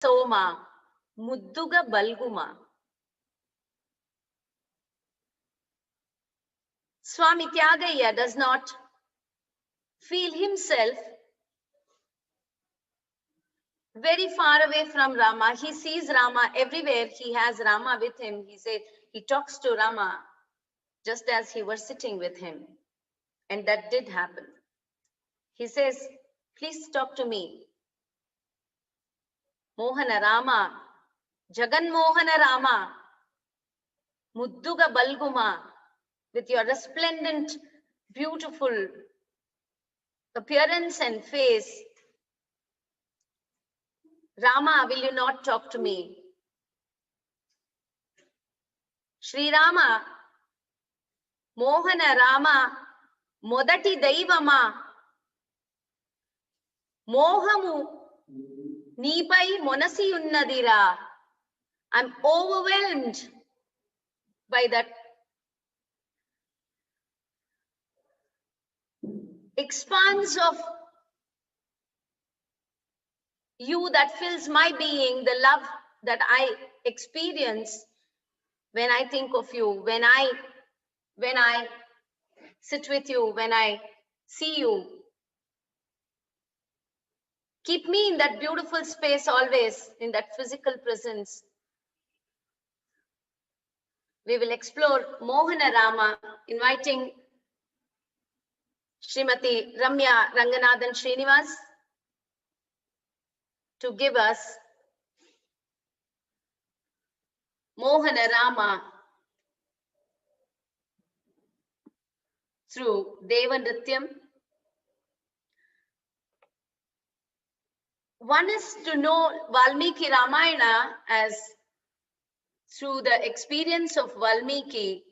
Soma, Mudduga Balguma. Swami Tyagaya does not feel himself very far away from Rama. He sees Rama everywhere. He has Rama with him. He said he talks to Rama just as he was sitting with him. And that did happen. He says, please talk to me. Mohana Rama, Jagan Mohana Rama, Mudduga Balguma, with your resplendent, beautiful appearance and face. Rama, will you not talk to me? Sri Rama, Mohana Rama, Modati Daivama, Mohamu Nipai Monasi Unnadira. I'm overwhelmed by that expanse of you that fills my being, the love that I experience when I think of you, when I sit with you, when I see you. Keep me in that beautiful space always, in that physical presence. We will explore Mohana Rama, inviting Srimati Ramya Ranganathan Srinivas to give us Mohana Rama through Deva Nrityam. One is to know Valmiki Ramayana as through the experience of Valmiki,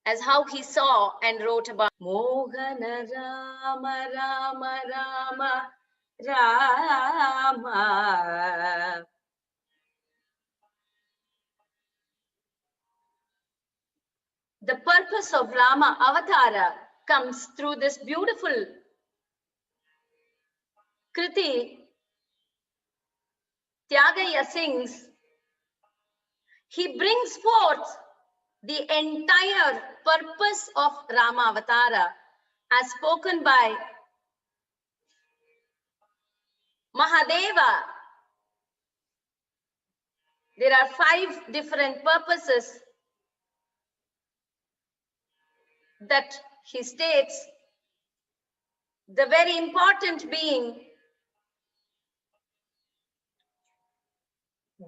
as how he saw and wrote about Mohana Rama Rama Rama Rama. The purpose of Rama Avatara comes through this beautiful Kriti. Tyagaya sings, he brings forth the entire purpose of Rama Avatara as spoken by Mahadeva. There are 5 different purposes that he states. The very important being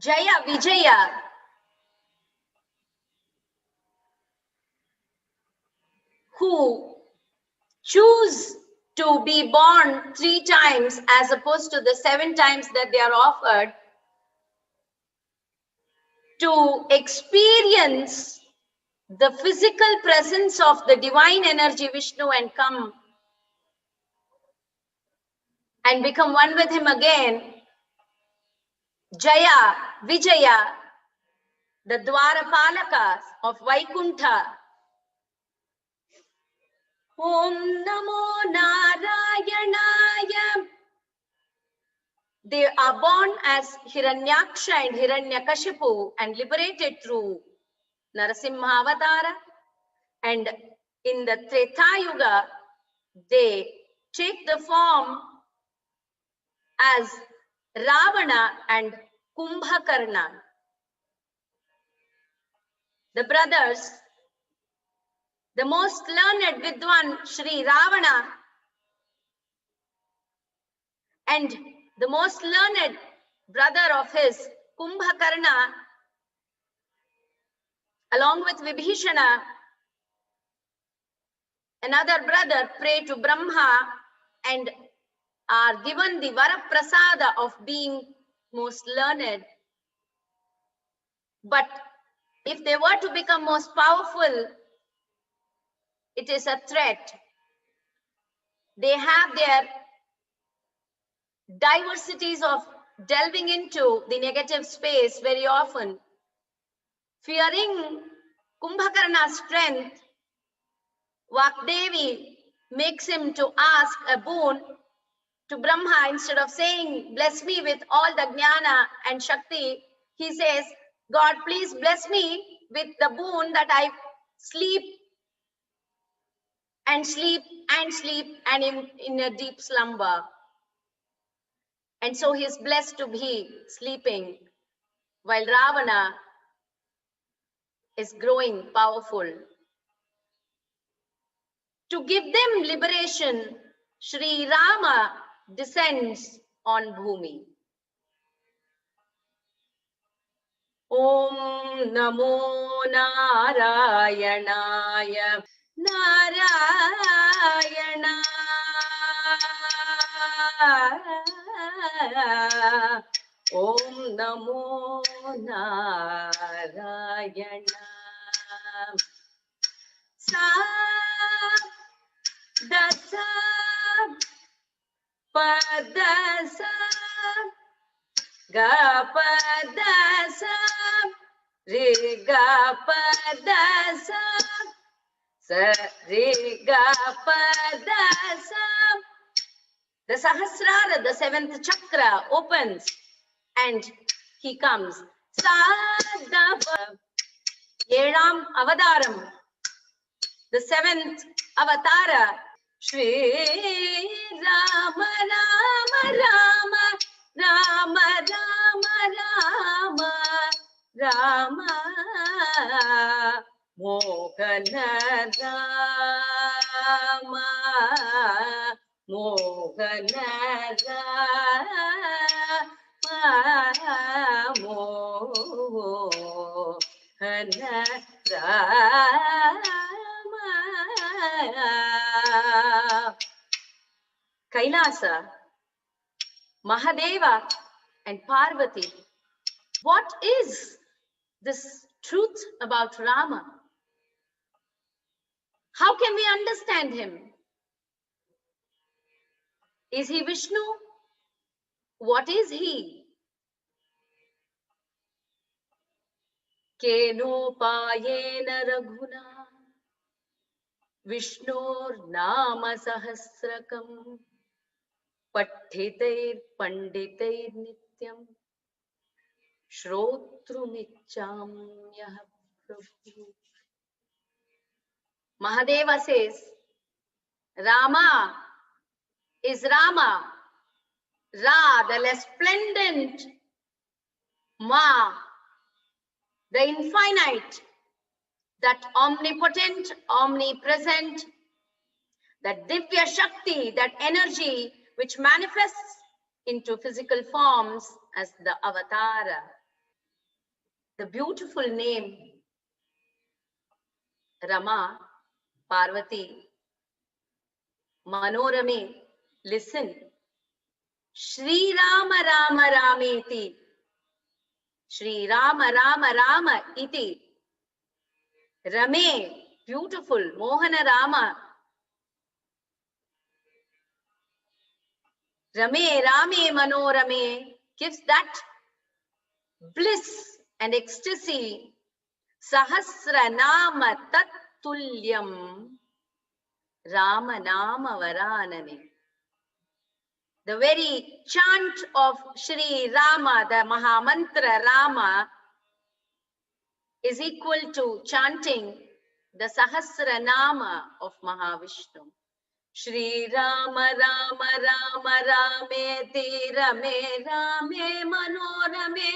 Jaya Vijaya, who choose to be born 3 times as opposed to the 7 times that they are offered, to experience the physical presence of the divine energy Vishnu and come and become one with him again. Jaya, Vijaya, the Dwarapalakas of Vaikuntha. Om Namo Narayanaya. They are born as Hiranyaksha and Hiranyakashipu and liberated through Narasimha Avatara. And in the Treta Yuga, they take the form as Ravana and Kumbhakarna. The brothers, the most learned Vidwan Sri Ravana and the most learned brother of his Kumbhakarna, along with Vibhishana, another brother, pray to Brahma and are given the Varaprasada of being most learned. But if they were to become most powerful, it is a threat. They have their diversities of delving into the negative space very often. Fearing Kumbhakarna's strength, Vakdevi makes him to ask a boon to Brahma, instead of saying, bless me with all the jnana and shakti, he says, God, please bless me with the boon that I sleep and sleep and sleep and in a deep slumber. And so he is blessed to be sleeping while Ravana is growing powerful. To give them liberation, Sri Rama descends on Bhumi. Om Namo Narayanaya Narayana. Om Namo Narayana. Sa Dasa Padasa Ga Padasa Re Ga Padasa Sa Re Ga Padasa. The Sahasrara, the seventh chakra, opens and he comes. Sadava Yeram Avadaram, the seventh avatara. Shri Rama Rama Rama Rama Rama Rama Mohana Rama Mohana Rama Mohana Rama. Kailasa, Mahadeva and Parvati. What is this truth about Rama? How can we understand him? Is he Vishnu? What is he? Kenopayena Raghuna Vishnur Nama Sahasrakam Patthitair Panditair Nityam Shrotrumicchamyah Prabhu. Mahadeva says, Rama is Rama, Ra, the resplendent, Ma, the infinite, that omnipotent, omnipresent, that Divya Shakti, that energy which manifests into physical forms as the Avatara. The beautiful name, Rama, Parvati, Manorame, listen. Shri Rama Rama Rameti. Shri Rama Rama Rama iti. Rame, beautiful, Mohana Rama. Rame, Rame, Manorame gives that bliss and ecstasy. Sahasra Nama Tattulyam Rama Nama Varanane. The very chant of Shri Rama, the Mahamantra Rama, is equal to chanting the Sahasra Nama of Mahavishnu. Shri Rama Rama Rama Rameti Rame Rame Manorame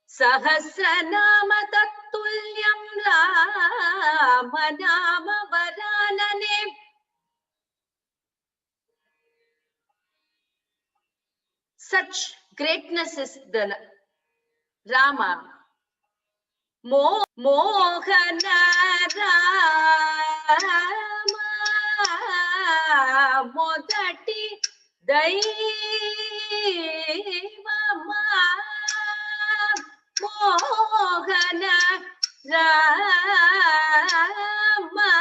Sahasra Nama Tattulyam Rama Nama Varanane. Such greatness is the Rama. Mohana Rama Modati Daivama Mohana Rama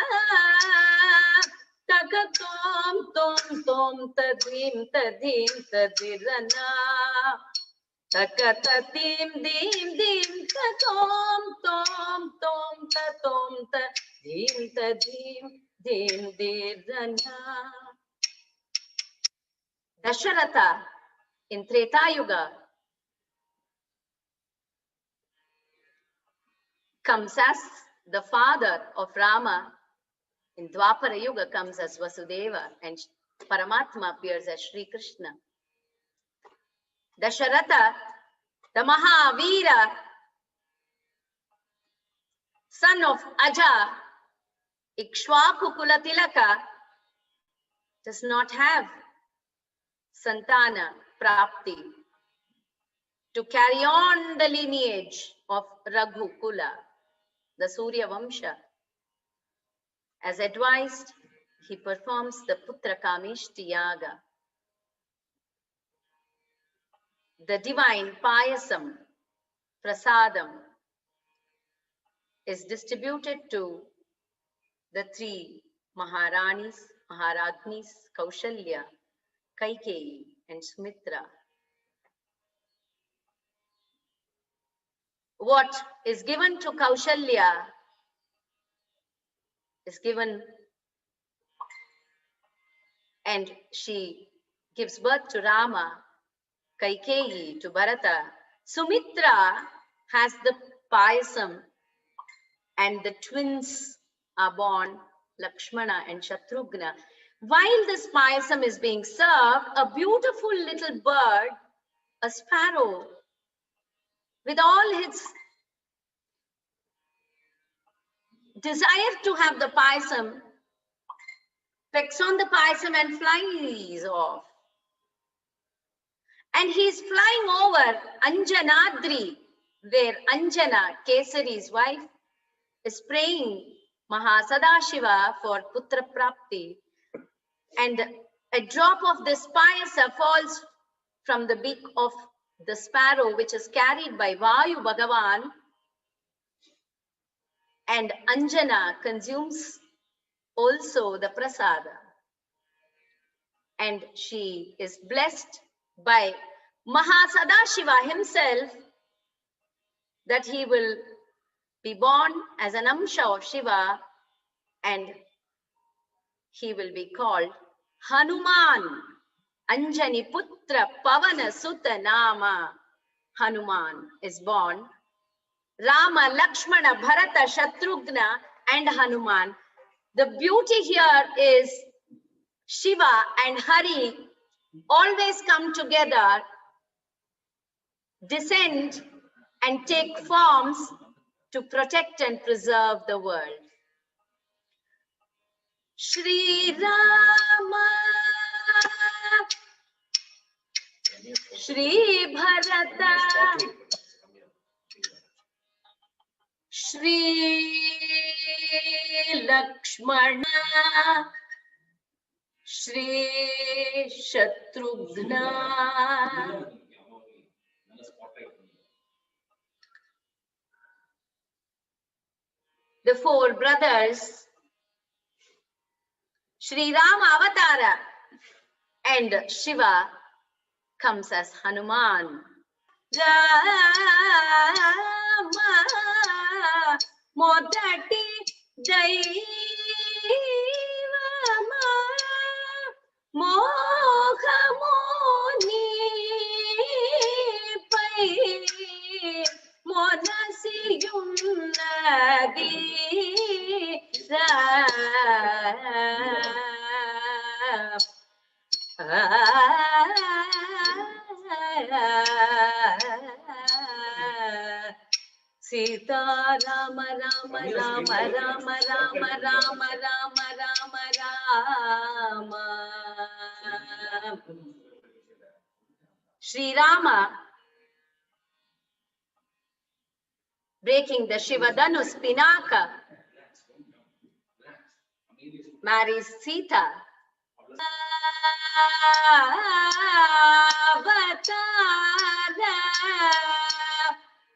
Tagatom Tom Tom Tadim Tadim Tadirana Takatatim dim dim tatom tom tom tatom tadim tadim dim dirana. Dasharatha in Treta Yuga comes as the father of Rama. In Dwapara Yuga comes as Vasudeva, and Paramatma appears as Sri Krishna. Dasharatha, the Mahavira, son of Aja, Ikshwaku Kulatilaka, does not have Santana Prapti to carry on the lineage of Raghu Kula, the Surya Vamsha. As advised, he performs the Putra Kamishti Yaga. The divine Payasam, Prasadam, is distributed to the three Maharanis, Maharagnis, Kaushalya, Kaikeyi, and Sumitra. What is given to Kaushalya is given, and she gives birth to Rama, Kaikeyi to Bharata. Sumitra has the Payasam, and the twins are born, Lakshmana and Shatrughna. While this Payasam is being served, a beautiful little bird, a sparrow, with all its desire to have the Payasam, pecks on the Payasam and flies off. And he's flying over Anjanadri, where Anjana, Kesari's wife, is praying Mahasadashiva for Putra Prapti. And a drop of this Payasa falls from the beak of the sparrow, which is carried by Vayu Bhagavan, and Anjana consumes also the prasada. And she is blessed by Mahasadashiva himself that he will be born as an Amsha of Shiva, and he will be called Hanuman. Anjani Putra Pavana Sutta Nama. Hanuman is born. Rama, Lakshmana, Bharata, Shatrughna, and Hanuman. The beauty here is Shiva and Hari always come together, descend, and take forms to protect and preserve the world. Shri Rama, Shri Bharata, Shri Lakshmana, Shri Shatrughna. The four brothers, Shri Rama Avatara, and Shiva comes as Hanuman. Rama Modati Daivama Mohamoni Pai Monasiyunnadi Sita Rama Rama Rama Rama Rama Rama Rama Rama Rama. Sri Rama, breaking the Shivadhanu's Pinaka, marries Sita.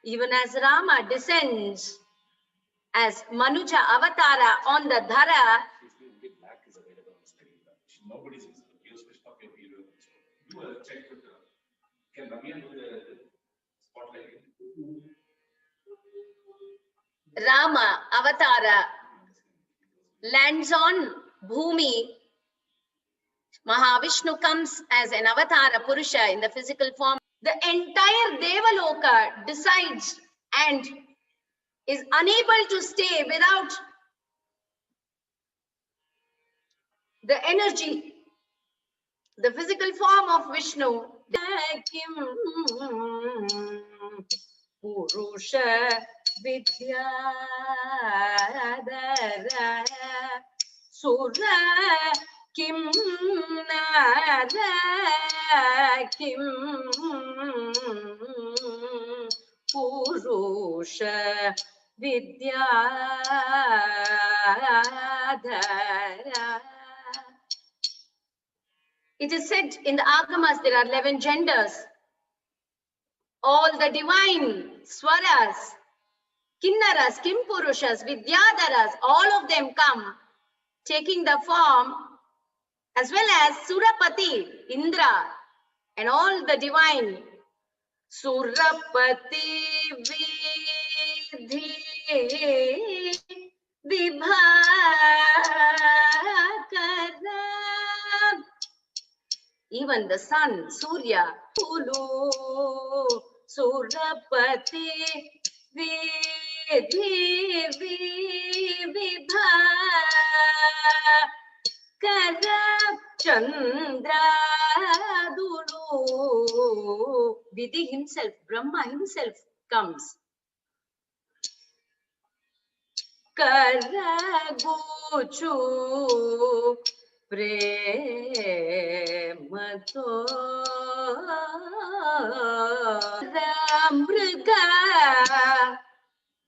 Even as Rama descends as Manuja Avatara on the Dhara, Rama Avatara lands on Bhumi, Mahavishnu comes as an avatara Purusha in the physical form. The entire Devaloka decides and is unable to stay without the energy, the physical form of Vishnu. Purusha Vidyadara Sura Kim Nara Kim Purusha Vidyadara. It is said in the Agamas there are 11 genders. All the divine swaras, kinnaras, kimpurushas, vidyadharas, all of them come taking the form, as well as Surapati, Indra, and all the divine. Surapati Vidhi Vibhakara. Even the sun, Surya, Ulu, Surapati, Vidhi, Vibhakara, Chandra, Dulu. Vidhi himself, Brahma himself comes. Karaguchu premato Ramriga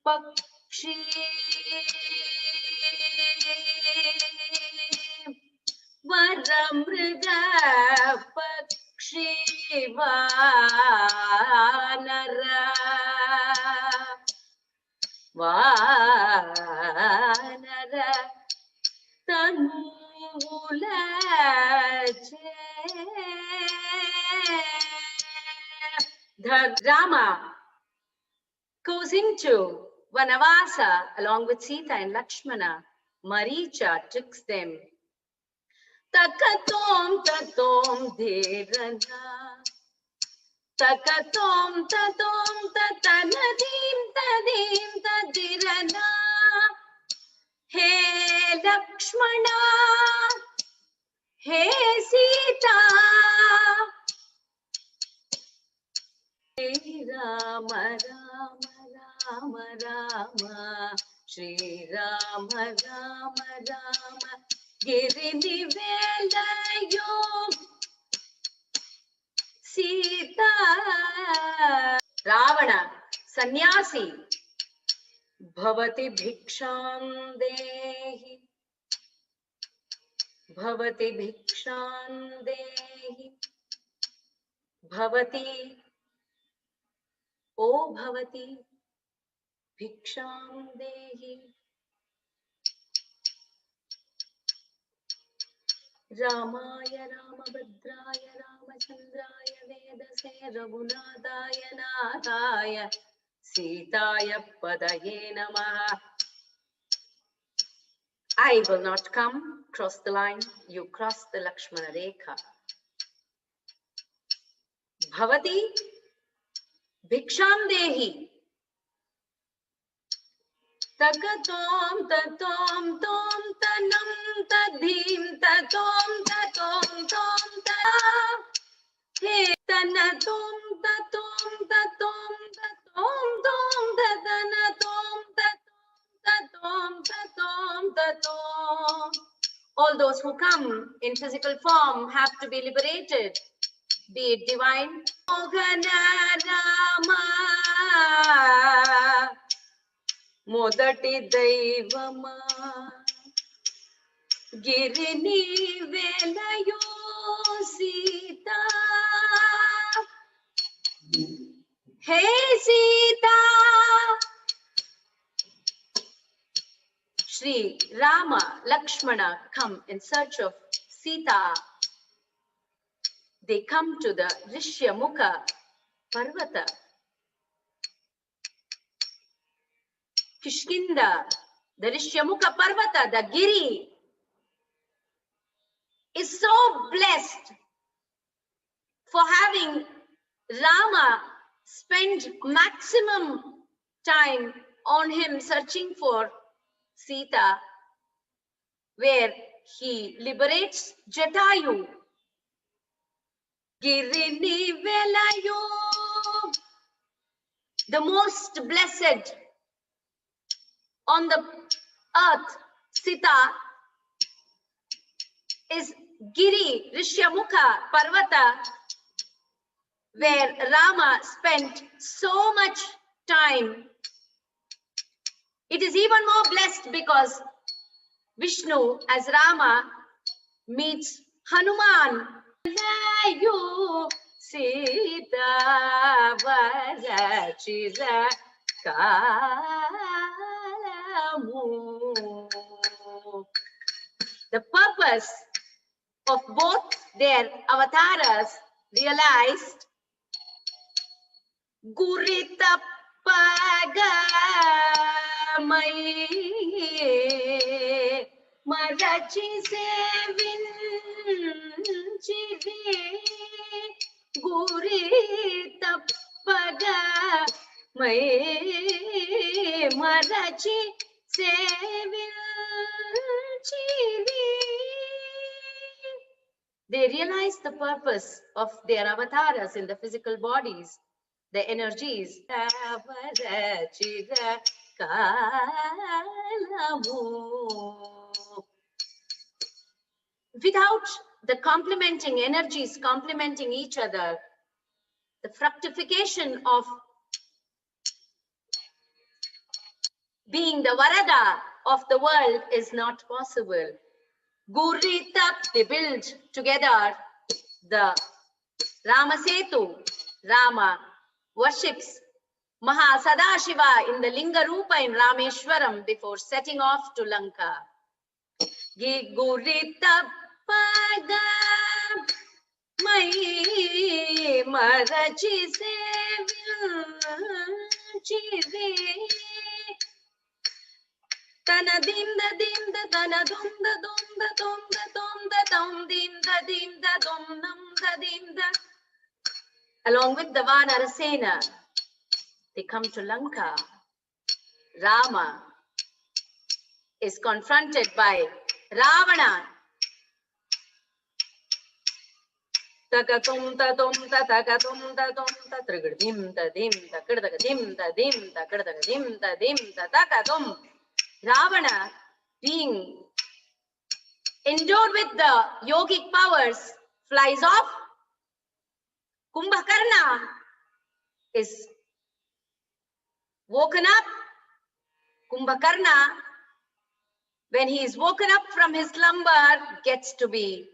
Pakshi Varamriga Pakshi Vanara Vanara Tanulache. Rama goes into Vanavasa along with Sita and Lakshmana. Maricha tricks them. Takatom tatom dhirana. Takatom tatom tatanadim tadim tadirana. Hey Lakshmana, hey Sita, Shri Rama Rama Rama Rama, Shri Rama Rama Rama, Girini Velayo, Sita. Ravana, sannyasi, Bhavati Bhiksham Dehi, Bhavati Bhiksham Dehi, Bhavati, O Bhavati Bhiksham Dehi. Ramaya Ramabhadraya Ramachandraya Vedase Raghunataya Nathaya Sitaya Padaye Namaha. I will not come, cross the line, you cross the Lakshmana Rekha. Bhavati Bhiksham Dehi. Takatom tatom tom tanam tadhim tatom tatom tom ta. Hey tanatom tatom tatom tatom tom tatanatom tatom tatom tatom. All those who come in physical form have to be liberated, be it divine. Mohana Rama Modati Daivama Girini Velayo Sita. Hey Sita. Shri Rama, Lakshmana come in search of Sita. They come to the Rishyamukha Parvata. Kishkinda, the Rishyamukha Parvata, the Giri, is so blessed for having Rama spend maximum time on him searching for Sita, where he liberates Jatayu. Girini Velayu, the most blessed on the earth, Sita, is Giri, Rishyamukha, Parvata, where Rama spent so much time. It is even more blessed because Vishnu, as Rama, meets Hanuman. You Sita Varachira Kalamu. The purpose of both their avatars realized. Guritappaga mai Margazhi Yuva Guritappaga mai Margazhi They realize the purpose of their avatars in the physical bodies, the energies. Without the complementing energies complementing each other, the fructification of being the Varada of the world is not possible. Guritap, they build together the Rama Setu. Rama worships Mahasadashiva in the Linga Rupa in Rameshwaram before setting off to Lanka. Guritappaga mai Margazhi Tana dim da tana dum da tom dim da dom nam da dim da. Along with the Vanarasena, they come to Lanka. Rama is confronted by Ravana. Takatum ta tom ta takatum ta tom ta trigadim ta dim ta kirdadim ta dim ta kirdadim ta dim ta takatum. Ravana, being endowed with the yogic powers, flies off. Kumbhakarna is woken up. Kumbhakarna, when he is woken up from his slumber, gets to be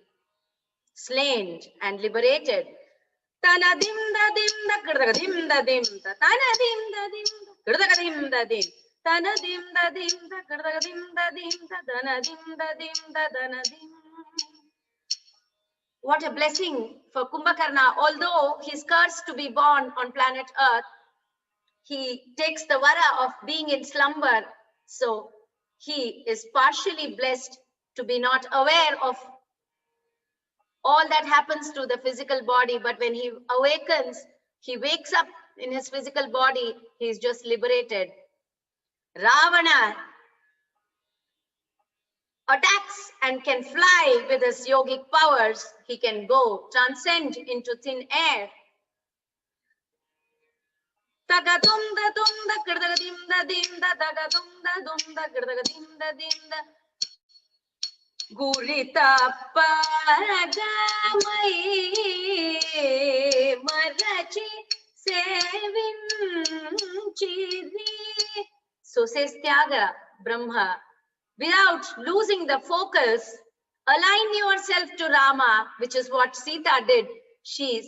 slain and liberated. Tana dim da kirdadim da dim ta tana dim da kirdadim da dim. Tana dim da kirdadim da dana dim da dana dim. What a blessing for Kumbhakarna. Although he is cursed to be born on planet Earth, he takes the vara of being in slumber. So he is partially blessed to be not aware of all that happens to the physical body. But when he awakens, he wakes up in his physical body, he is just liberated. Ravana attacks and can fly with his yogic powers. He can go transcend into thin air. Tagatum da dum da kirdadim da dim da tagatum da dum da kirdadim da dim da. Guritappaga mai Margazhi sevinchiri. So says Tyaga Brahma. Without losing the focus, align yourself to Rama, which is what Sita did. She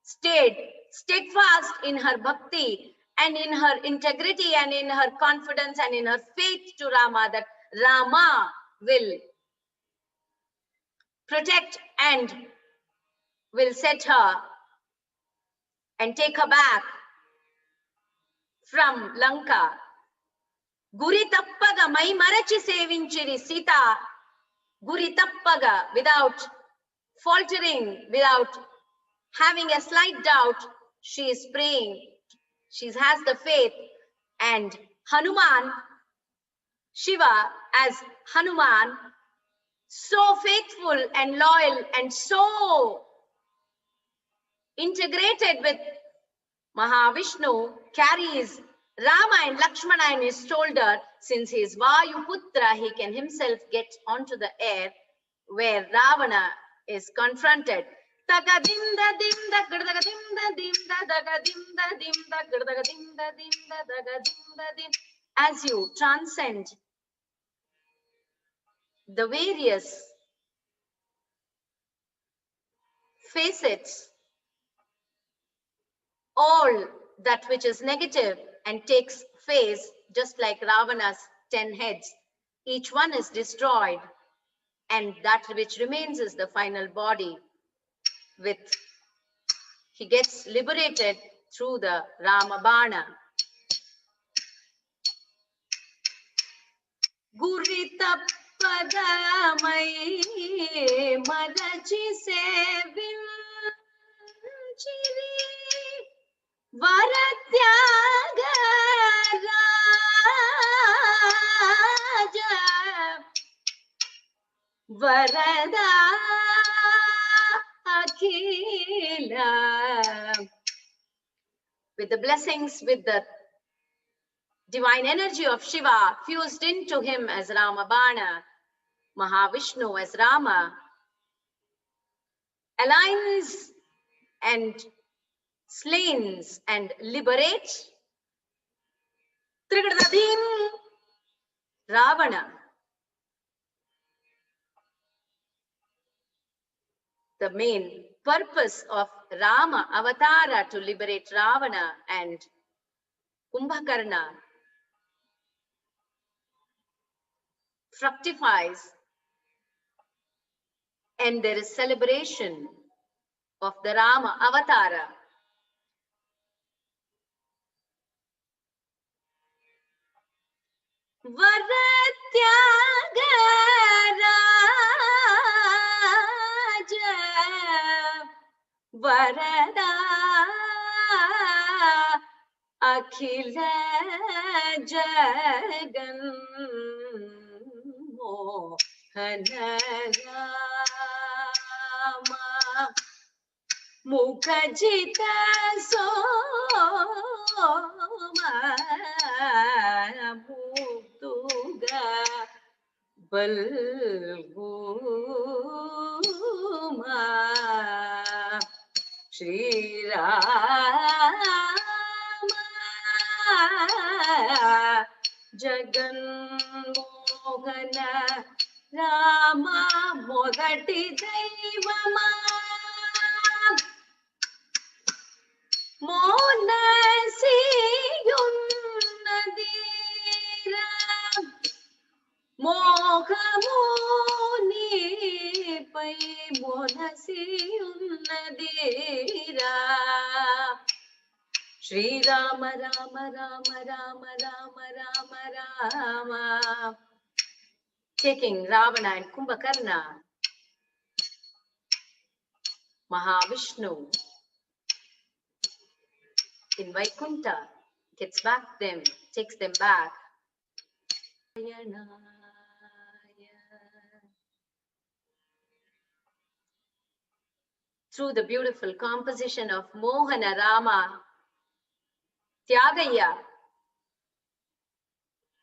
stayed steadfast in her bhakti and in her integrity and in her confidence and in her faith to Rama, that Rama will protect and will set her and take her back from Lanka. Guritappaga mai Margazhi sevinchiri. Sita, Guritappaga, without faltering, without having a slight doubt, she is praying. She has the faith. And Hanuman, Shiva as Hanuman, so faithful and loyal and so integrated with Mahavishnu, carries Rama and Lakshmana in his shoulder. Since he is Vayuputra, he can himself get onto the air where Ravana is confronted. As you transcend the various facets, all that which is negative and takes phase, just like Ravana's 10 heads, each one is destroyed, and that which remains is the final body. He gets liberated through the Ramabana. Gurita padamai marachi sevin chiri varatyaga raja varada akhila. With the blessings, with the divine energy of Shiva fused into him as Ramabana, Mahavishnu as Rama aligns and slains and liberates Trigadadin Ravana. The main purpose of Rama Avatara to liberate Ravana and Kumbhakarna fructifies, and there is celebration of the Rama Avatara. Varatyaga Raja Varada Akhila Jagan Mohana Rama Mukajita Soma Muktuga Balguma Shri Rama Jagan Mohana Rama Mogati Daivama Monasiyunnadira Mohamuni Pai Monasiyunnadira Shri Rama Rama Rama Rama Rama Rama Rama. Taking Ravana and Kumbhakarna, Mahavishnu in Vaikuntha gets back them, takes them back. Through the beautiful composition of Mohana Rama, Tyagaya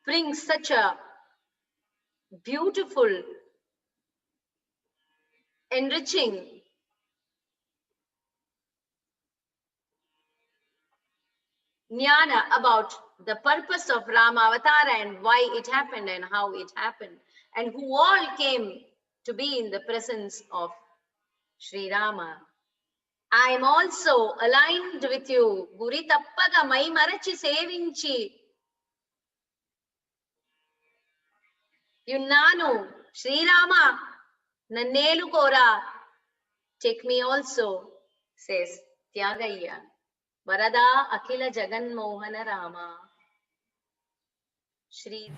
brings such a beautiful, enriching jnana about the purpose of Rama Avatara and why it happened and how it happened, and who all came to be in the presence of Sri Rama. I am also aligned with you. Guri tappaga mai marachi sevinchi. Yunnanu, Sri Rama, nannelu kora. Take me also, says Tyagaya. Varada Akhila Jagan Mohana Rama. Shri.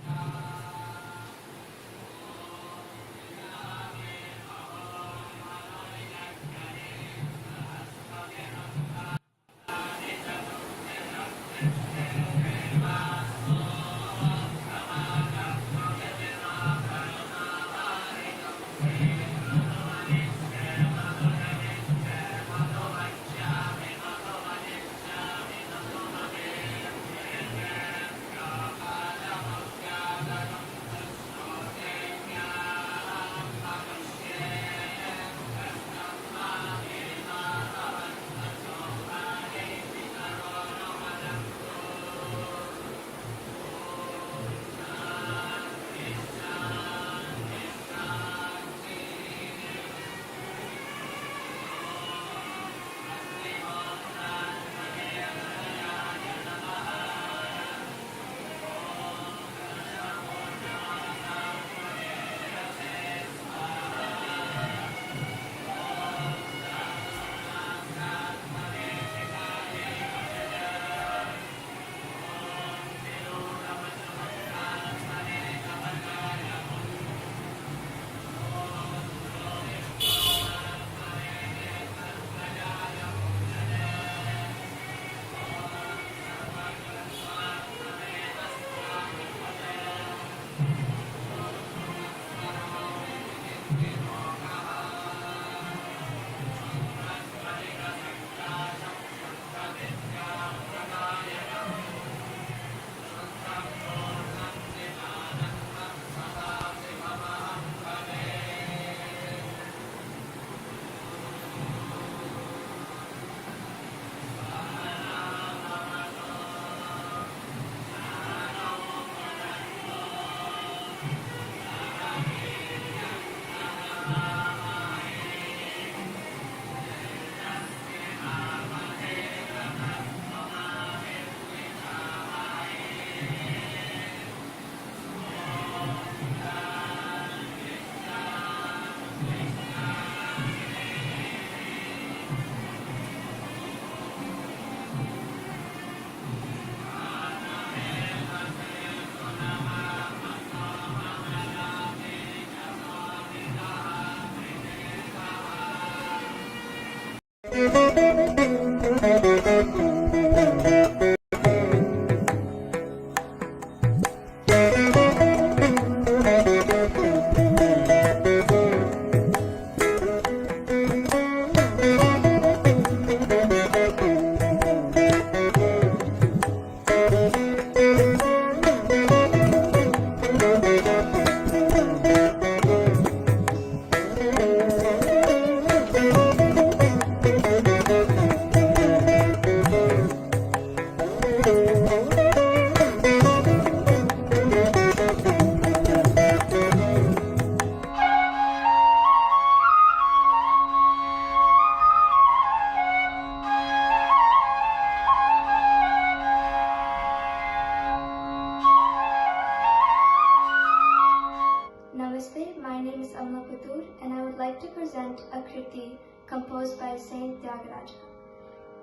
present a kriti composed by Saint Tyagaraja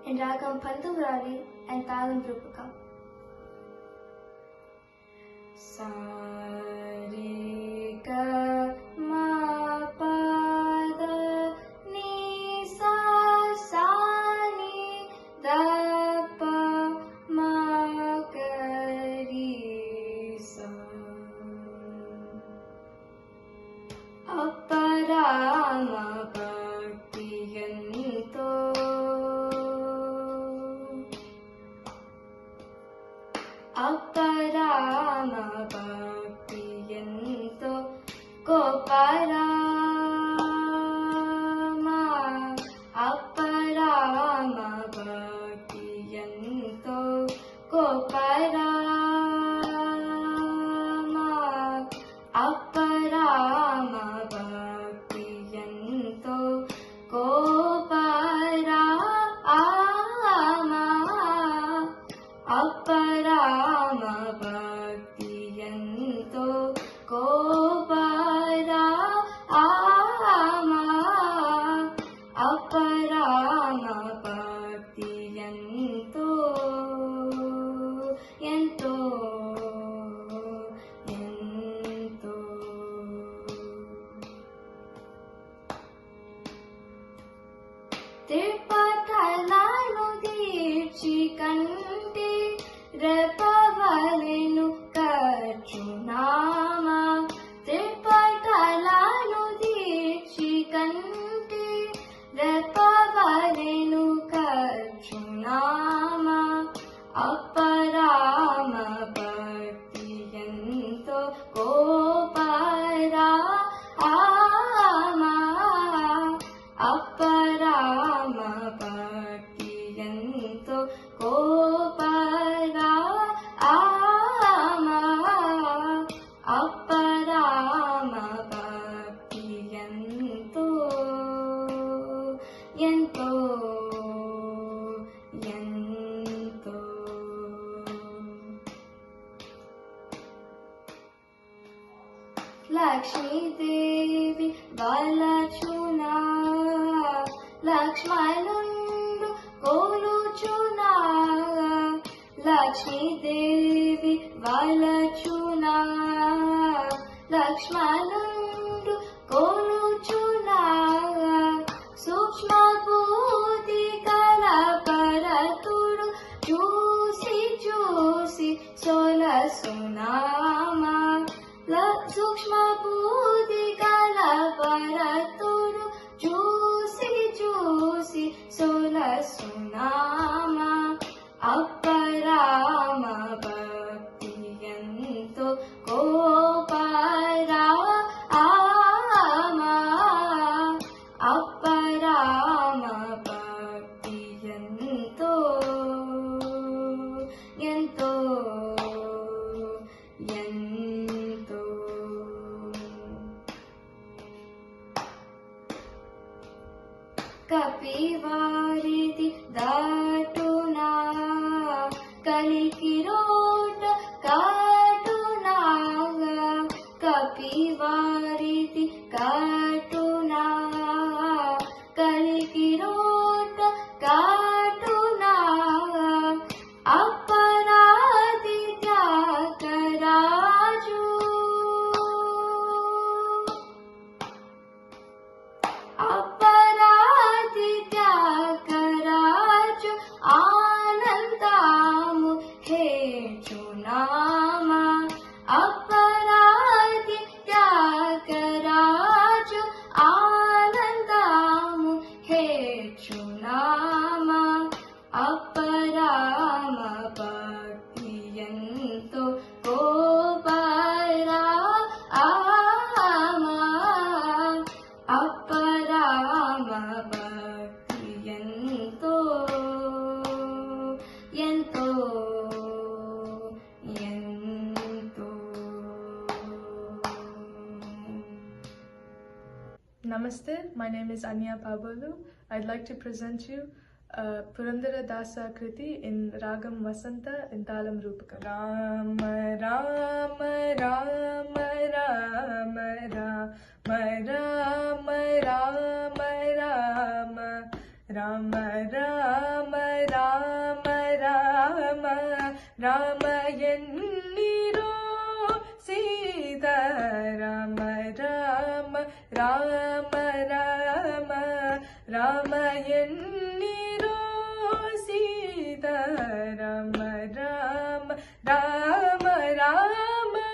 in Ragam Pandamurali and Talam Rupakam. Sa re ga ma pa da ni sa sa ni da pa ma ga ri sa. Aparama bhaktiyanto Aparama bhaktiyanto Goparama Aparama bhaktiyanto Goparama Aparama bhaktiyanto Goparama Aparama bhaktiyanto Goparama Aparama bhaktiyanto Yanto Yanto Tirupathalanu dirchi kanti Repavalenu Karchunama Tirupathalanu dirchi kanti Repavalenu Karchunama Aparama bhaktiyanto Goparama Aparama bhaktiyanto Goparama Aparama bhaktiyanto Yanto Yanto Lakshmi Devi Balachuna Lakshmanundu Koluchuna Lakshmi Devi Balachuna Lakshmanundu Koluchuna Sukshma Buddhi Kala Paratudu Chusi Chusi Sola Sunama Sukshma Buddhi Kala Paratudu Chusi Chusi Sola Sunama Aparama bhaktiyanto Goparama Aparama bhaktiyanto Yanto Yanto Kapivariti datuna Kalikirota katuna Kapivariti katuna Kalikirota katuna Aparaditya karaju Aparaditya karaju Anandamu hechunama Aparaditya karaju Anandamu hechunama Aparama bhaktiyanto Goparama Aparama bhaktiyanto Yanto Yanto. Namaste, my name is Anya Pabolu. I'd like to present you Purandara Dasa Kriti in Ragam Vasanta in Talam Rupakam. Rama Rama Rama Rama Rama Rama Rama Rama Rama Rama Rama Rama Yenniro Sita Rama Rama Rama Rama Rama Yenniro Sita Rama Rama Rama Rama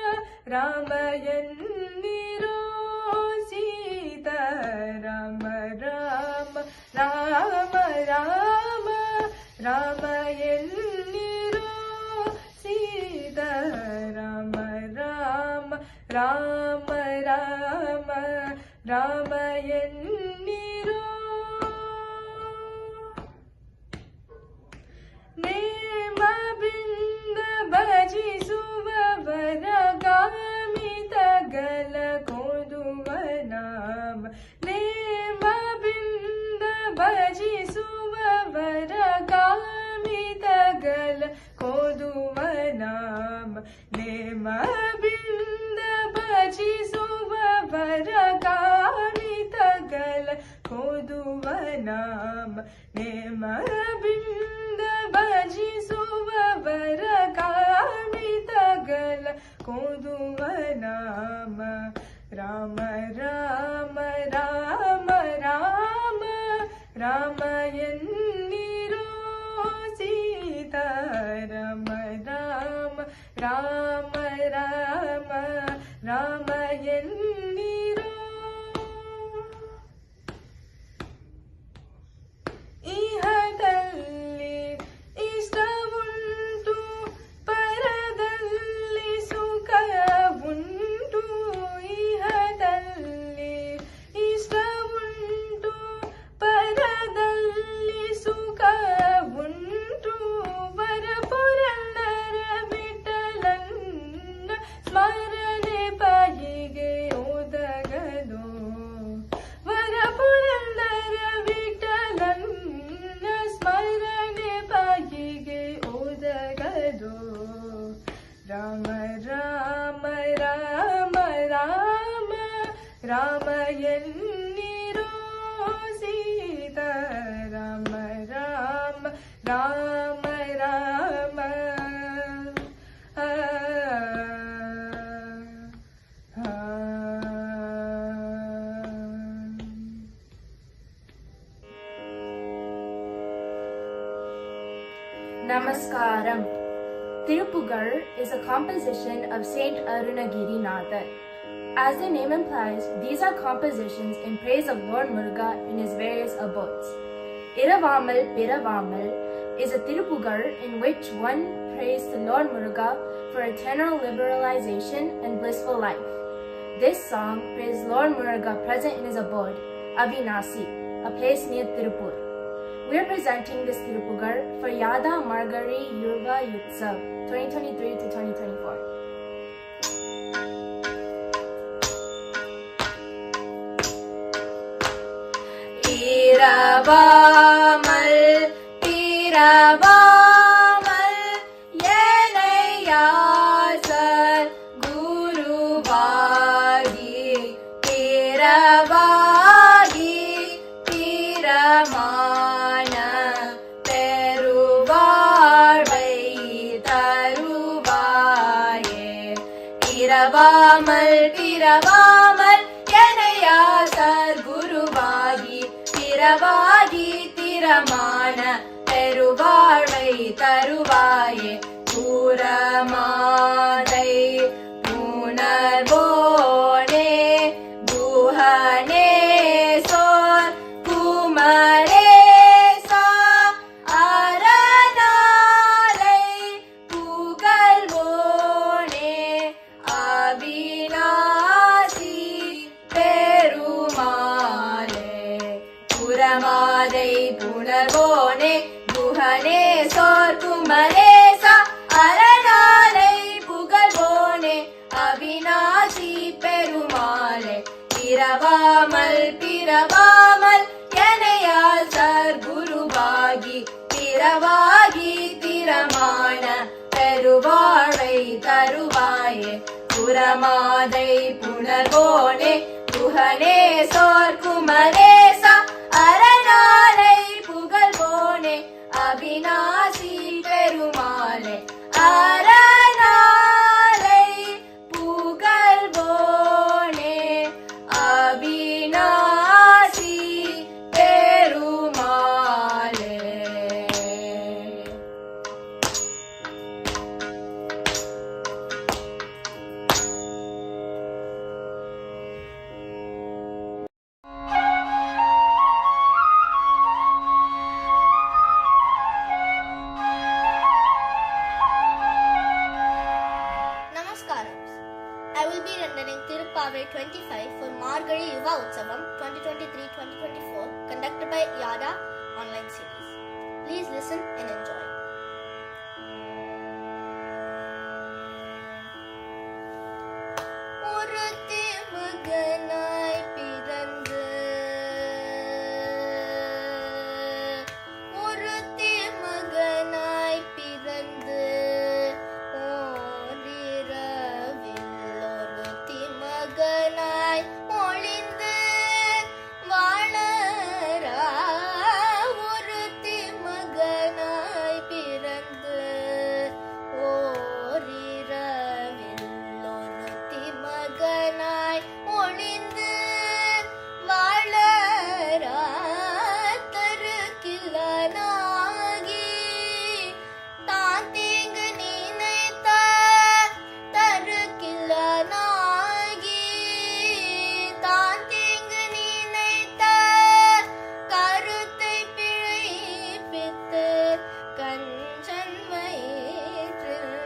Rama Yenniro Sita Rama Rama Rama Rama Rama Yenniro Sita Rama Rama Rama Rama Rama Yenniro Nema Brinda Bhajisuva Varagami Tagala Koduvanam Nema Brinda Bhajisuva Varagami Tagala Koduvanam Nema Brinda Bhajisuva Varagami Tagala Koduvanam Nema Brinda Bhajisuva Varagami Tagala Koduvanam Rama Rama Rama Rama Rama Yenniro Sita Rama Rama Rama Rama Rama Yenniro Ihadalli ಇಷ್ಟವುಂಟು ಪರದಲ್ಲಿ ಸುಖವುಂಟು ಇಹದಲ್ಲಿ ಇಷ್ಟವುಂಟು ಪರದಲ್ಲಿ ಸುಖವುಂಟು ವರಪುರಂದರ ವಿಠಲನ್ನ ಸ್ಮರಣೆ ಬಾಯಿಗೆ ಒದಗದು ವರಪುರಂದರ ವಿಠಲನ್ನ ಸ್ಮರಣೆ ಬಾಯಿಗೆ ಒದಗದು Rama Rama Rama Rama Rama ಎನ್ನಿರೋ Sita Rama Rama Rama Rama Namaskaram. Tirupugar is a composition of Saint Arunagirinatha. As the name implies, these are compositions in praise of Lord Muruga in his various abodes. Iravamal Piravamal is a Tirupugar in which one prays to Lord Muruga for eternal liberalization and blissful life. This song praises Lord Muruga present in his abode, Avinasi, a place near Tirupur. We are presenting this Tirupugar for Yada Margazhi Yuva Utsav 2023 to 2024. Iravamal Piravamal Yenayasar Guruvagi Piravagi Piramana Peruvarvai Taruvaye Iravamal Piravamal Yenayasar Guruvagi Piravagi Tiramana Peruvarvai Taruvaye Puramadai Punarbone Guhane Sor Kumaresa Aranalai Pugalvone Avinasi Perumale Puramadai Punarbone Guhane Sor Kumaresa Aranalai Pugalvone Avinasi Perumale Piravamal Piravamal Yanayasar Guruvagi Piravagi Tiramana Peruvarvai Taruvaye Puramadai Punarbone Guhane Sor Kumaresa Aranalai will be rendering Tirupavai 25 for Margazhi Yuva Utsavam 2023-2024 conducted by Yada online series. Please listen and enjoy. ஒருத்தி மகனாய் பிறந்து ஒருத்தி மகனாய் பிறந்து ஓரிரவில் ஒருத்தி மகனாய் ஒளிந்து வாழறா ஒருத்தி மகனாய் பிறந்து ஓரிரவில் ஒருத்தி மகனாய் ஒளிந்து வாழறா தருக்கில்லனாகி தான் தீங்கு நினைத்த தருக்கில்லனாகி தான் தீங்கு நினைத்த கருத்தை பிழைப்பித்து கஞ்சன் வயிற்றில்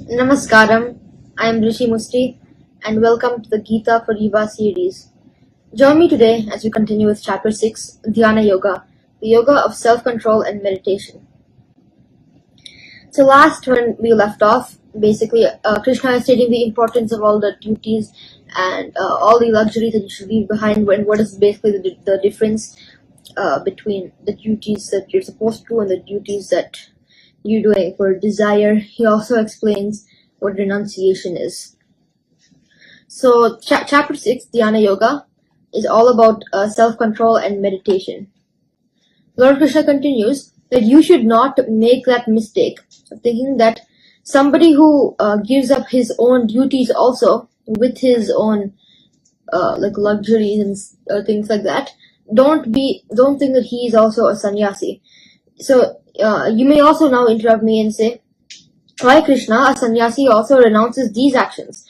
Namaskaram, I am Rishi Musti and welcome to the Gita for Yuva series. Join me today as we continue with chapter 6, Dhyana Yoga, the yoga of self-control and meditation. So last when we left off, basically Krishna is stating the importance of all the duties and all the luxuries that you should leave behind, and what is basically the difference between the duties that you're supposed to do and the duties that you're doing for desire. He also explains what renunciation is. So chapter 6, Dhyana Yoga, is all about self-control and meditation. Lord Krishna continues that you should not make that mistake of thinking that somebody who gives up his own duties also with his own like luxuries and things like that, don't think that he is also a sannyasi. So you may also now interrupt me and say, why Krishna, a sannyasi also renounces these actions?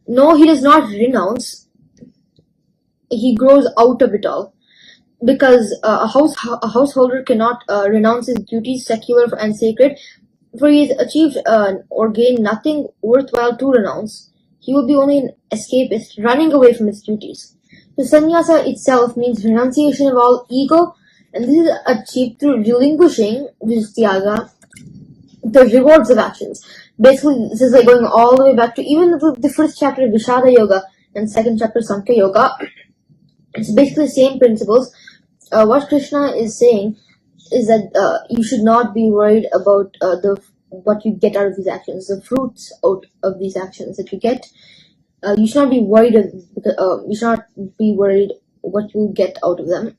No, he does not renounce. He grows out of it all. Because a householder cannot renounce his duties, secular and sacred, for he has achieved or gained nothing worthwhile to renounce. He will be only an escapist, running away from his duties. The sannyasa itself means renunciation of all ego, and this is achieved through relinquishing, which is tyaga, the rewards of actions. Basically, this is like going all the way back to even the first chapter of Vishada Yoga and second chapter Samkhya Yoga. It's basically the same principles. What Krishna is saying is that you should not be worried about what you get out of these actions, the fruits out of these actions that you get. You should not be worried. You should not be worried what you get out of them.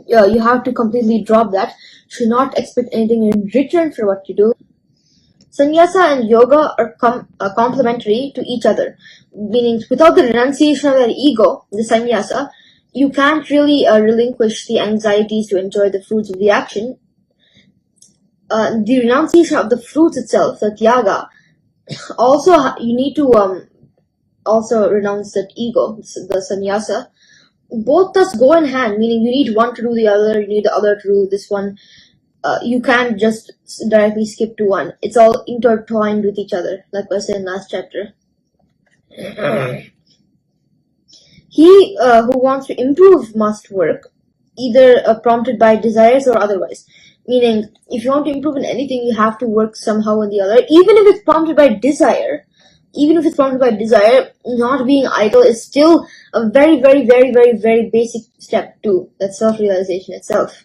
You have to completely drop that. You should not expect anything in return for what you do. Sannyasa and yoga are complementary to each other, meaning without the renunciation of that ego, the sannyasa, you can't really relinquish the anxieties to enjoy the fruits of the action. The renunciation of the fruits itself, the tyaga, also you need to also renounce that ego, the sannyasa. Both thus go in hand, meaning you need one to do the other, you need the other to do this one. You can't just directly skip to one. It's all intertwined with each other, like I said in last chapter. He who wants to improve must work, either prompted by desires or otherwise. Meaning, if you want to improve in anything, you have to work somehow or the other, even if it's prompted by desire. Even if it's prompted by desire, not being idle is still a very, very, very, very, very basic step to that self-realization itself.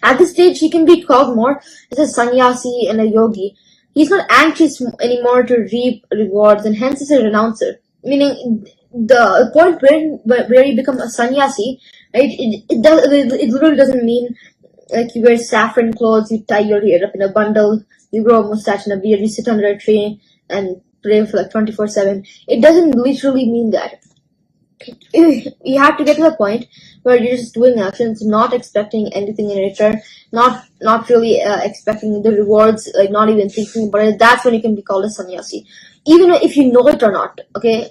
At this stage, he can be called more as a sannyasi and a yogi. He's not anxious anymore to reap rewards, and hence is a renouncer. Meaning, the point where you become a sannyasi, right? It literally doesn't mean like you wear saffron clothes, you tie your hair up in a bundle, you grow a mustache and a beard, you sit under a tree and pray for like 24/7. It doesn't literally mean that. You have to get to the point where you're just doing actions, not expecting anything in return, not really expecting the rewards, like not even thinking about it. That's when you can be called a sannyasi, even if you know it or not. Okay.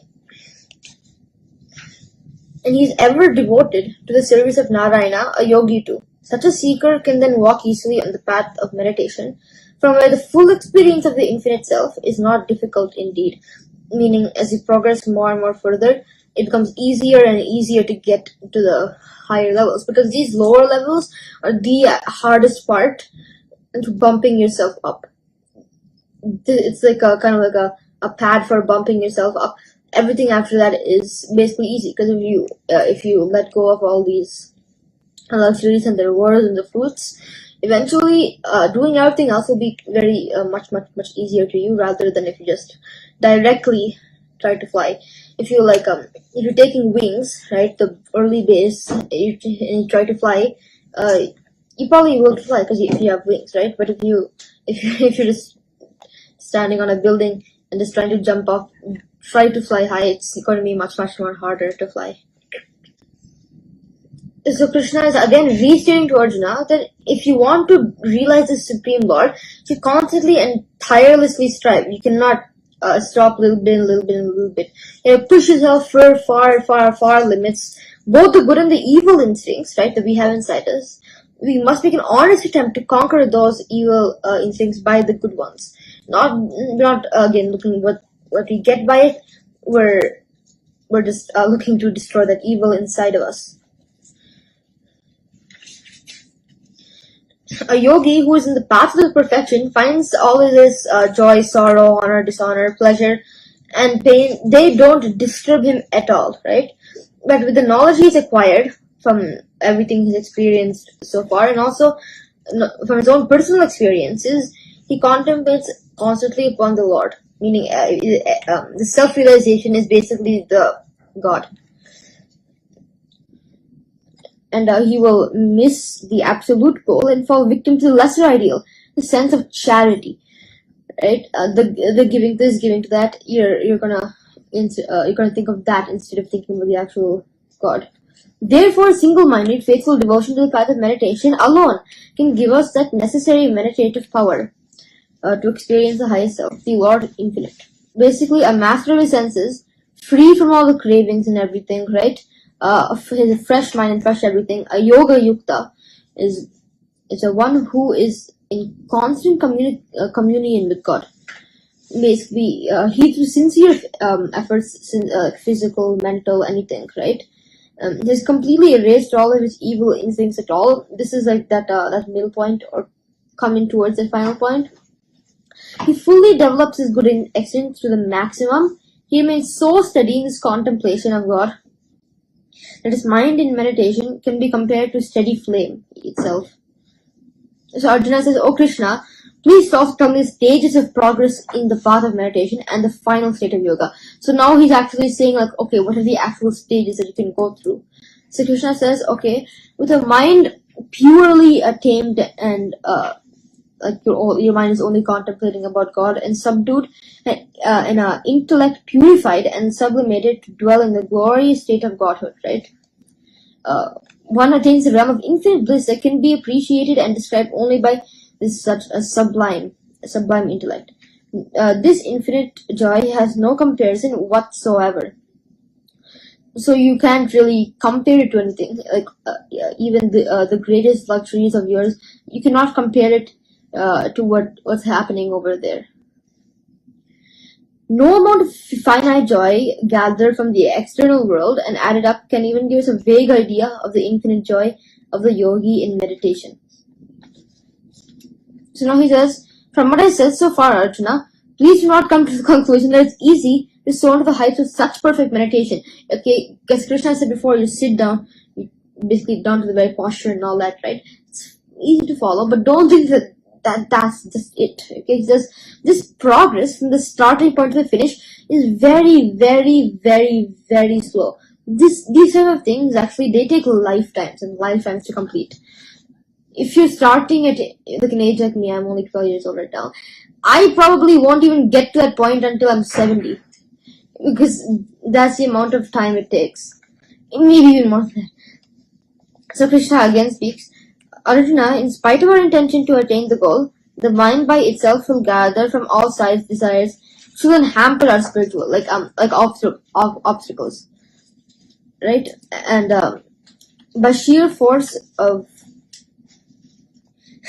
And he's ever devoted to the service of Narayana, a yogi too. Such a seeker can then walk easily on the path of meditation, from where the full experience of the infinite self is not difficult indeed. Meaning, as you progress more and more further, it becomes easier and easier to get to the higher levels, because these lower levels are the hardest part into bumping yourself up. It's like a kind of like a pad for bumping yourself up. Everything after that is basically easy, because if you let go of all these luxuries and the rewards and the fruits, eventually doing everything else will be very much easier to you, rather than if you just directly try to fly. If you like if you're taking wings, right, the early base, and you try to fly, you probably will fly because if you have wings, right? But if you're just standing on a building and just trying to jump off, try to fly high, it's going to be much more harder to fly. So Krishna is again restating to Arjuna that if you want to realize the Supreme Lord, you constantly and tirelessly strive. You cannot stop little bit. Push yourself for far limits, both the good and the evil instincts, right, that we have inside us. we must make an honest attempt to conquer those evil instincts by the good ones. Not again looking what we get by it. We're just looking to destroy that evil inside of us. A yogi who is in the path of perfection finds all of this joy, sorrow, honor, dishonor, pleasure, and pain. They don't disturb him at all, right? But with the knowledge he's acquired from everything he's experienced so far, and also from his own personal experiences, he contemplates constantly upon the Lord. Meaning, the self-realization is basically the God. And he will miss the absolute goal and fall victim to the lesser ideal, the sense of charity, right? The giving this, giving to that. You're gonna think of that instead of thinking of the actual God. Therefore, single-minded, faithful devotion to the path of meditation alone can give us that necessary meditative power to experience the highest self, the Lord Infinite. Basically, a master of his senses, free from all the cravings and everything, right? His fresh mind and fresh everything. A yoga yukta is a one who is in constant communion with God. Basically, he through sincere efforts, physical, mental, anything, right? He's completely erased all of his evil instincts at all. This is like that middle point or coming towards the final point. He fully develops his good instincts to the maximum. He remains so steady in his contemplation of God that his mind in meditation can be compared to steady flame itself. So Arjuna says, "Oh Krishna, please also tell me the stages of progress in the path of meditation and the final state of yoga." So now he's actually saying like, okay, what are the actual stages that you can go through? So Krishna says, okay, with a mind purely tamed and like your mind is only contemplating about God and subdued, and an intellect purified and sublimated to dwell in the glorious state of Godhood, right? One attains the realm of infinite bliss that can be appreciated and described only by this such a sublime intellect. This infinite joy has no comparison whatsoever. So you can't really compare it to anything. Like even the greatest luxuries of yours, you cannot compare it to what's happening over there. No amount of finite joy gathered from the external world and added up can even give us a vague idea of the infinite joy of the yogi in meditation. So now he says, from what I said so far, Arjuna, please do not come to the conclusion that it's easy to soar to the heights of such perfect meditation. Okay, as Krishna said before, you sit down, you basically down to the very posture and all that, right? It's easy to follow, but don't think that's just it. Okay, he says this progress from the starting point to the finish is very, very, very, very slow. These type of things actually they take lifetimes to complete. If you're starting at like an age like me, I'm only 12 years old right now. I probably won't even get to that point until I'm 70, because that's the amount of time it takes. Maybe even more than that. So Krishna again speaks. Arjuna, in spite of our intention to attain the goal, the mind by itself will gather from all sides desires which will hamper our spiritual, like obstacles, right? And by sheer force of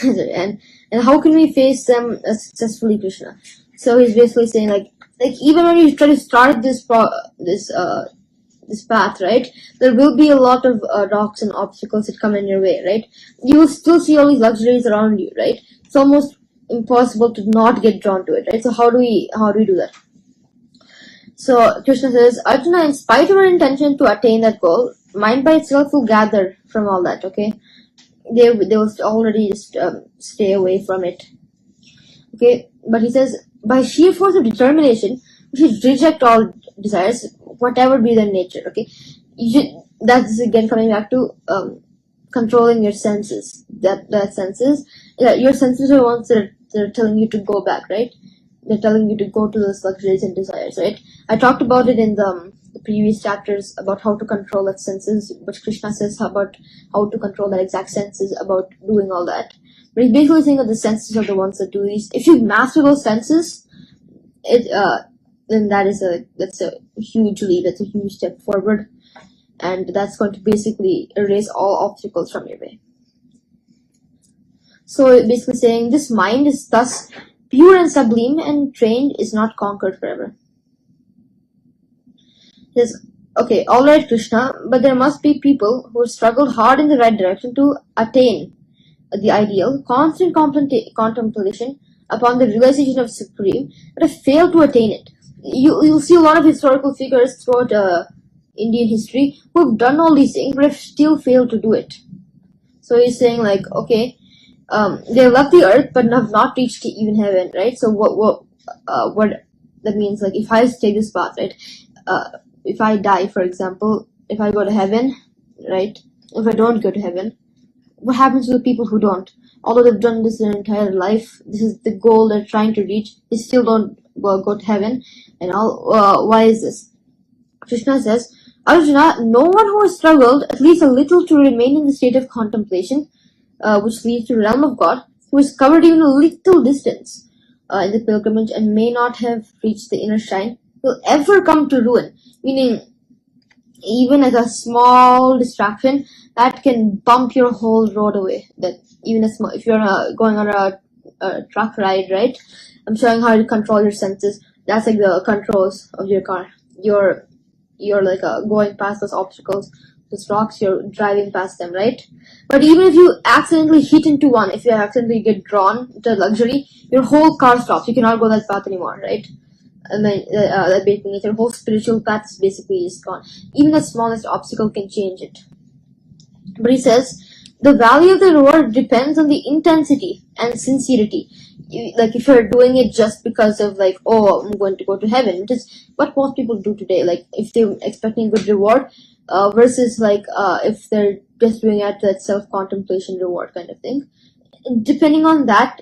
and how can we face them successfully, Krishna? So he's basically saying like even when you try to start this path, right, there will be a lot of rocks and obstacles that come in your way, right? You will still see all these luxuries around you, right? It's almost impossible to not get drawn to it, right? So how do we do that? So Krishna says, Arjuna, in spite of our intention to attain that goal, mind by itself will gather from all that, okay? They will already just stay away from it, okay? But he says, by sheer force of determination, we should reject all desires, whatever be their nature, okay? That's again coming back to controlling your senses. Your senses are the ones that are telling you to go back, right? They're telling you to go to those luxuries and desires, right? I talked about it in the previous chapters about how to control that senses, but Krishna says about how to control that exact senses, about doing all that. But he's basically saying that the senses are the ones that do these. If you master those senses, then that's a huge leap. That's a huge step forward, and that's going to basically erase all obstacles from your way. So basically saying this mind is thus pure and sublime, and trained is not conquered forever. He says, okay, alright Krishna, but there must be people who struggle hard in the right direction to attain the ideal, constant contemplation upon the realization of Supreme, but have failed to attain it. You'll see a lot of historical figures throughout Indian history who have done all these things but have still failed to do it. So he's saying like, okay, they left the earth but have not reached even heaven, right? So what that means, like, if I take this path, right? If I die, for example, if I go to heaven, right? If I don't go to heaven, what happens to the people who don't? Although they've done this their entire life, this is the goal they're trying to reach, they still don't go to heaven and all. Why is this? Krishna says, Arjuna, no one who has struggled at least a little to remain in the state of contemplation, which leads to the realm of God, who has covered even a little distance in the pilgrimage and may not have reached the inner shrine, will ever come to ruin. Meaning, even like a small distraction that can bump your whole road away. That even a small, if you're going on a truck ride, right? I'm showing how to control your senses. That's like the controls of your car. You're like going past those obstacles, those rocks. You're driving past them, right? But even if you accidentally hit into one, if you accidentally get drawn to luxury, your whole car stops. You cannot go that path anymore, right? And then that basically means your whole spiritual path is basically is gone. Even the smallest obstacle can change it. But he says, the value of the reward depends on the intensity and sincerity. Like, if you're doing it just because of like, oh, I'm going to go to heaven, which is what most people do today. Like, if they're expecting a good reward, versus like if they're just doing it that self-contemplation reward kind of thing. Depending on that,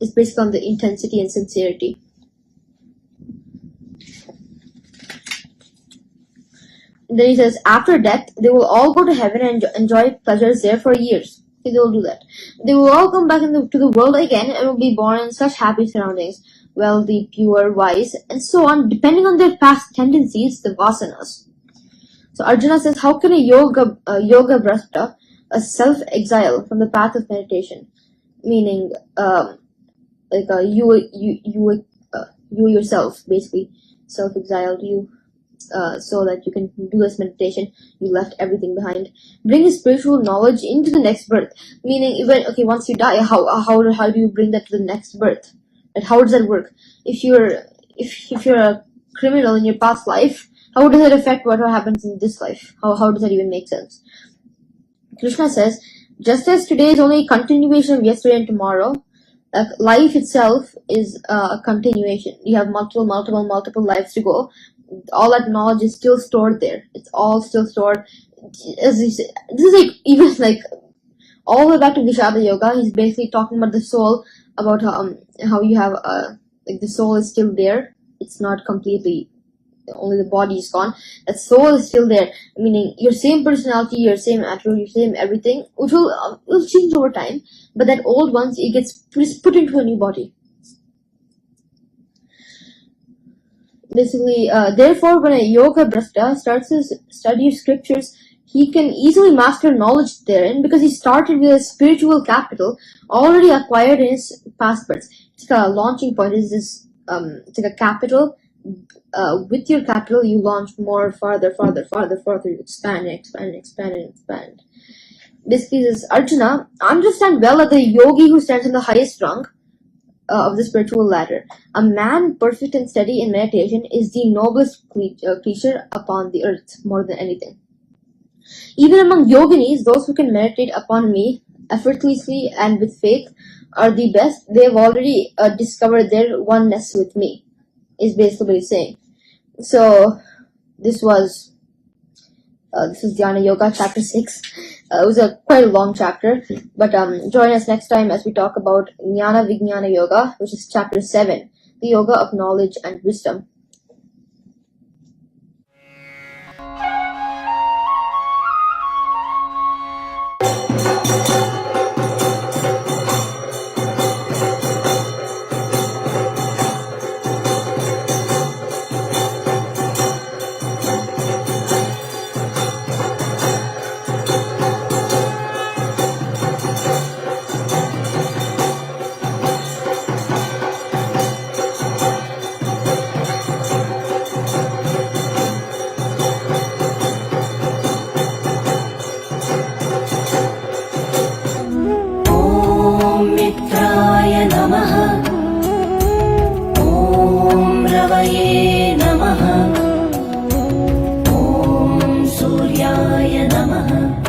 it's based on the intensity and sincerity. Then he says, after death, they will all go to heaven and enjoy pleasures there for years. Okay, they will do that. They will all come back to the world again and will be born in such happy surroundings, wealthy, pure, wise, and so on, depending on their past tendencies, the vasanas. So Arjuna says, how can a yoga brahta, a self-exile from the path of meditation, meaning you yourself, basically, self-exiled, so that you can do this meditation, you left everything behind. Bring his spiritual knowledge into the next birth. Meaning, even once you die, how do you bring that to the next birth? And how does that work? If you're a criminal in your past life, how does it affect what happens in this life? How does that even make sense? Krishna says, just as today is only a continuation of yesterday and tomorrow, life itself is a continuation. You have multiple lives to go. All that knowledge is still stored there. It's all still stored. As he said, this is like even like all the way back to Vishada Yoga. He's basically talking about the soul, about how you have like the soul is still there. It's not completely, only the body is gone. That soul is still there. Meaning your same personality, your same attribute, your same everything, which will change over time. But that old one, it gets put into a new body. Basically, therefore, when a yoga brahta starts his study of scriptures, he can easily master knowledge therein because he started with a spiritual capital already acquired in his past births. It's like a launching point. It's like a capital. With your capital, you launch more, farther. You expand. Basically, this Arjuna, understand well that the yogi who stands on the highest rung of the spiritual ladder, a man perfect and steady in meditation, is the noblest creature upon the earth, more than anything. Even among yoginis, those who can meditate upon me effortlessly and with faith are the best. They have already discovered their oneness with me, is basically what he's saying. So this was Dhyana Yoga chapter 6. It was quite a long chapter, but join us next time as we talk about Jnana Vijnana Yoga, which is chapter 7, the yoga of knowledge and wisdom. Vasudevaya Namaha.